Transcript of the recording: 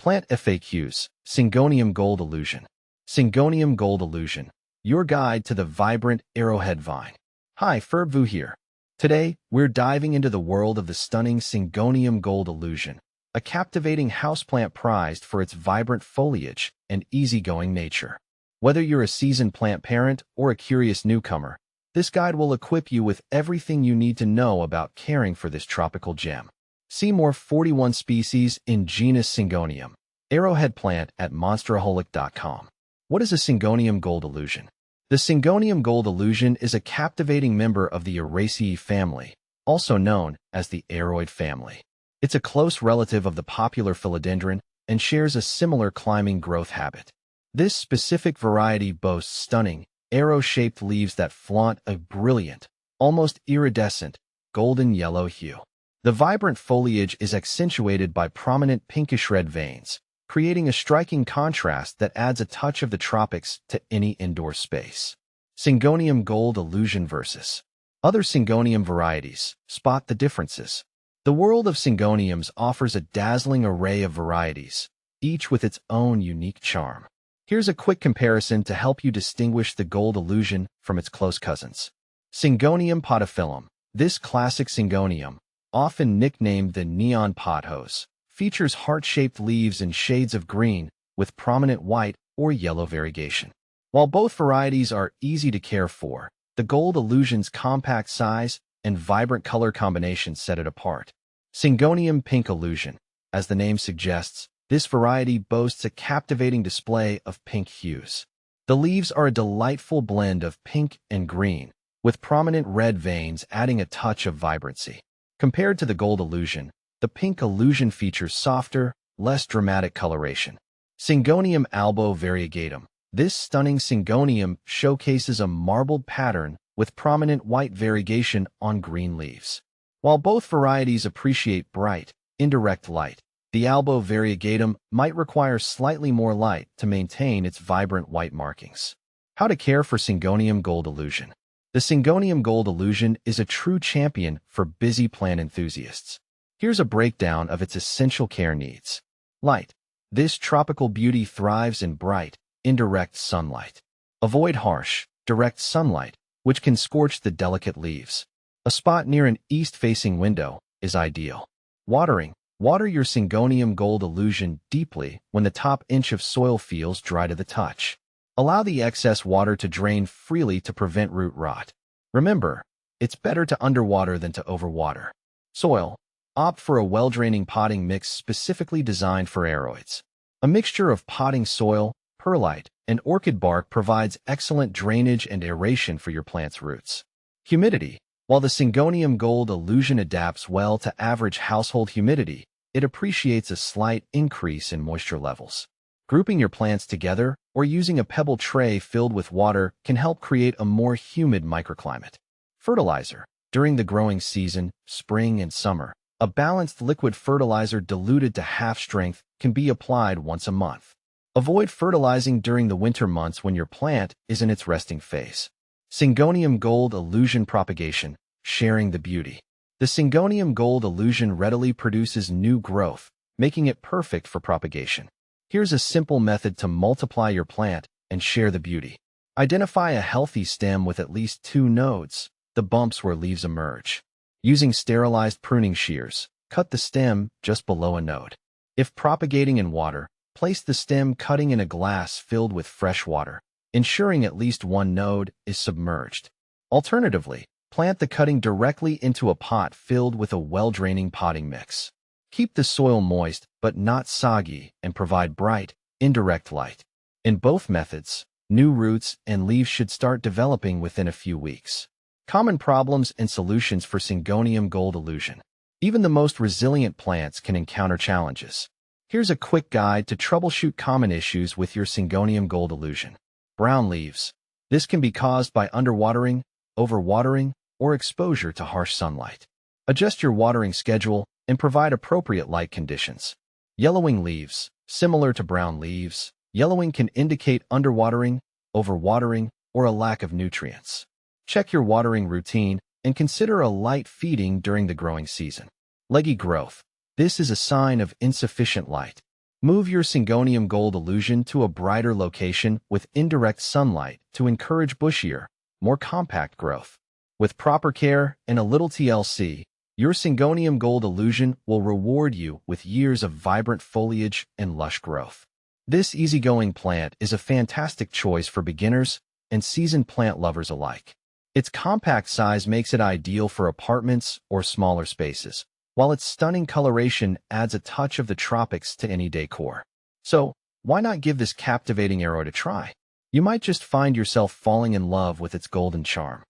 Plant FAQs, Syngonium Gold Illusion. Syngonium Gold Illusion, your guide to the vibrant arrowhead vine. Hi, Ferbvu here. Today, we're diving into the world of the stunning Syngonium Gold Illusion, a captivating houseplant prized for its vibrant foliage and easygoing nature. Whether you're a seasoned plant parent or a curious newcomer, this guide will equip you with everything you need to know about caring for this tropical gem. See more 41 species in genus Syngonium, arrowhead plant at monsteraholic.com. What is a Syngonium Gold Illusion? The Syngonium Gold Illusion is a captivating member of the Araceae family, also known as the aroid family. It's a close relative of the popular philodendron and shares a similar climbing growth habit. This specific variety boasts stunning, arrow-shaped leaves that flaunt a brilliant, almost iridescent, golden-yellow hue. The vibrant foliage is accentuated by prominent pinkish-red veins, creating a striking contrast that adds a touch of the tropics to any indoor space. Syngonium Gold Illusion versus other Syngonium varieties. Spot the differences. The world of Syngoniums offers a dazzling array of varieties, each with its own unique charm. Here's a quick comparison to help you distinguish the Gold Illusion from its close cousins. Syngonium podophyllum. This classic Syngonium, often nicknamed the neon pothose, features heart-shaped leaves in shades of green with prominent white or yellow variegation. While both varieties are easy to care for, the Gold Illusion's compact size and vibrant color combination set it apart. Syngonium Pink Illusion. As the name suggests, this variety boasts a captivating display of pink hues. The leaves are a delightful blend of pink and green, with prominent red veins adding a touch of vibrancy. Compared to the Gold Illusion, the Pink Illusion features softer, less dramatic coloration. Syngonium albo variegatum. This stunning Syngonium showcases a marbled pattern with prominent white variegation on green leaves. While both varieties appreciate bright, indirect light, the albo variegatum might require slightly more light to maintain its vibrant white markings. How to care for Syngonium Gold Illusion. The Syngonium Gold Illusion is a true champion for busy plant enthusiasts. Here's a breakdown of its essential care needs. Light. This tropical beauty thrives in bright, indirect sunlight. Avoid harsh, direct sunlight, which can scorch the delicate leaves. A spot near an east-facing window is ideal. Watering. Water your Syngonium Gold Illusion deeply when the top inch of soil feels dry to the touch. Allow the excess water to drain freely to prevent root rot. Remember, it's better to underwater than to overwater. Soil. Opt for a well-draining potting mix specifically designed for aroids. A mixture of potting soil, perlite, and orchid bark provides excellent drainage and aeration for your plant's roots. Humidity. While the Syngonium Gold Illusion adapts well to average household humidity, it appreciates a slight increase in moisture levels. Grouping your plants together or using a pebble tray filled with water can help create a more humid microclimate. Fertilizer. During the growing season, spring and summer, a balanced liquid fertilizer diluted to half strength can be applied once a month. Avoid fertilizing during the winter months when your plant is in its resting phase. Syngonium Gold Illusion propagation, sharing the beauty. The Syngonium Gold Illusion readily produces new growth, making it perfect for propagation. Here's a simple method to multiply your plant and share the beauty. Identify a healthy stem with at least 2 nodes, the bumps where leaves emerge. Using sterilized pruning shears, cut the stem just below a node. If propagating in water, place the stem cutting in a glass filled with fresh water, ensuring at least 1 node is submerged. Alternatively, plant the cutting directly into a pot filled with a well-draining potting mix. Keep the soil moist but not soggy and provide bright, indirect light. In both methods, new roots and leaves should start developing within a few weeks. Common problems and solutions for Syngonium Gold Illusion. Even the most resilient plants can encounter challenges. Here's a quick guide to troubleshoot common issues with your Syngonium Gold Illusion. Brown leaves. This can be caused by underwatering, overwatering, or exposure to harsh sunlight. Adjust your watering schedule and provide appropriate light conditions. Yellowing leaves. Similar to brown leaves, yellowing can indicate underwatering, overwatering, or a lack of nutrients. Check your watering routine and consider a light feeding during the growing season. Leggy growth. This is a sign of insufficient light. Move your Syngonium Gold Illusion to a brighter location with indirect sunlight to encourage bushier, more compact growth. With proper care and a little TLC, your Syngonium Gold Illusion will reward you with years of vibrant foliage and lush growth. This easygoing plant is a fantastic choice for beginners and seasoned plant lovers alike. Its compact size makes it ideal for apartments or smaller spaces, while its stunning coloration adds a touch of the tropics to any decor. So, why not give this captivating arrow a try? You might just find yourself falling in love with its golden charm.